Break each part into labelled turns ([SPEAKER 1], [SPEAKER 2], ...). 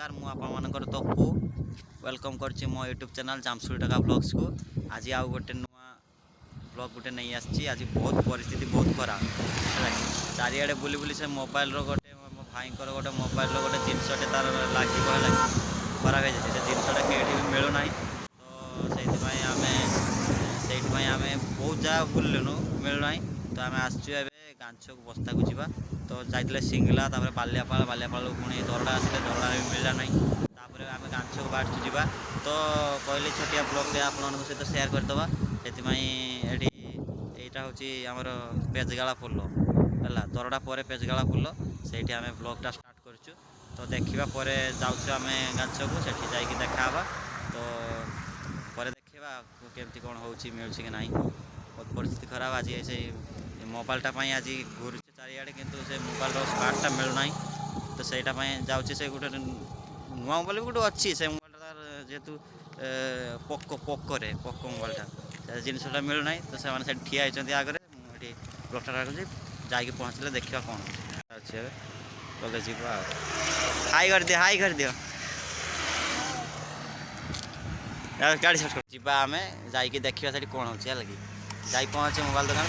[SPEAKER 1] नमस्कार मु आपनकर तपु वेलकम करछि मो YouTube channel jamsuli toka blogs को। आज आउ गोटे नुआ ब्लॉग गोटे नहीं आछि। आज बहुत परिस्थिति बहुत खराब चारिआडे बुली बुली से मोबाइल रो गोटे मो भाई गोटे मोबाइल रो गोटे जिनसटे तार लागी खराब हो जाए से जिनसटा कहीं भी मिलू ना। तो से आमे बहुत जगह बुलूनु मिलूना। तो आम आसचु गांछ को बस्ता को जीवा। तो जाइए सिंगला बालियापाल पुणी दरड़ा आसे दरड़ा भी मिलला ना। आम गांछ को बाहर जावा तो कहली छोटिया ब्लॉग आपण सहित सेयार करदे से यहाँ हूँ आमर पेजगाला पोल है दरड़ा पर पेजगाला पोल से आम ब्लॉगटा स्टार्ट करूँ। तो देखा जाऊँ आम गांछ को से देखा तो पर देखा केमती कौन हो मिलूँ कि ना। बहुत परिस्थिति खराब आज से मोबाइलटा आज घूर चारिआडे किंतु से मोबाइल स्मार्टटा मिलूना। तो सहीटा जाऊँगी से गोटे नुआ मोबाइल भी गोटे अच्छी से मोबाइल जेहेतु पोकोरे पोको मोबाइलटा जिनसटा मिलूना। तो से ठिया होती आगे मुझे ब्लॉगटा रखुच्छी जाकि पहुँचले देखा कौन अच्छे बोले जी हाई कर दियो हाई कर दियो गाड़ी जावा आम जा देखा से कौन हो लगी जा पहुँचे मोबाइल दुकान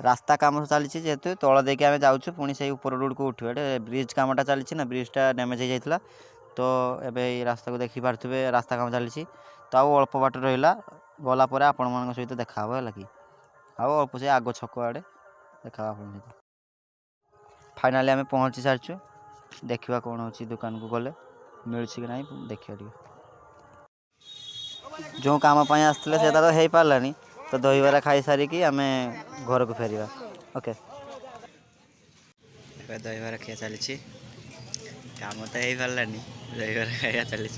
[SPEAKER 1] रास्ता काम चली जेहेतु तल देके आम जाऊँ पुणी से ऊपर रोड को उठे ब्रिज कामटा चली ना ब्रिजटा डैमेज हो जाता। तो ये रास्ता को देखी पारे रास्ता काम चली तो आउ अल्प बाट रहा गलापर आपण मान सहित देखा है कि आउ अल्प से आग छक आड़े देखा आप फाइनाली आम पहुँची सारी देखा कौन हो दुकान को गले मिलूँ कि ना देखा जो काम आसते से तो हो पारानी। तो दहीबरा खाई सारिकी आम घर को फेरिया ओके दहीबरा खिया चली काम तो हो पारानी दहीबरा खाया चली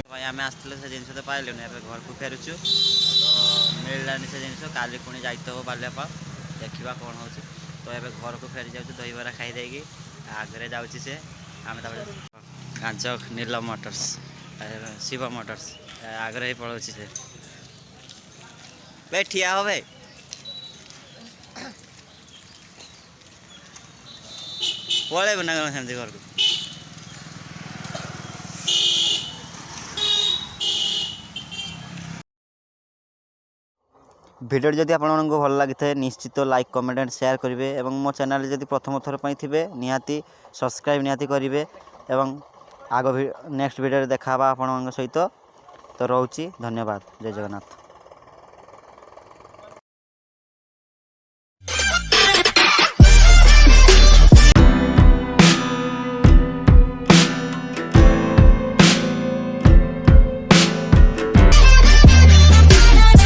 [SPEAKER 1] भाई आम आसते से जिन तो पाइलु घर को फेरुचु। तो मिललानी से जिन काली पुणी जाइए बालियापाल देखा कौन हो। तो ये घर को फेरी जाऊँ दहीबरा खाई देगी आगे जाऊँगी से आम गांच नील मोटर्स शिव मोटर्स आगे ही पड़ोसी से भाई ठिया हो भाई पड़े ना सेमती घर को भिडियो जदि आपको भल लगी था निश्चित लाइक कमेंट एंड शेयर करेंगे और मो चैनल जदि प्रथम थर पर थे निहाती सब्सक्राइब निहाती करेंगे और आग नेक्स्ट वीडियो देखा आपण सहित। तो रोची धन्यवाद जय जगन्नाथ।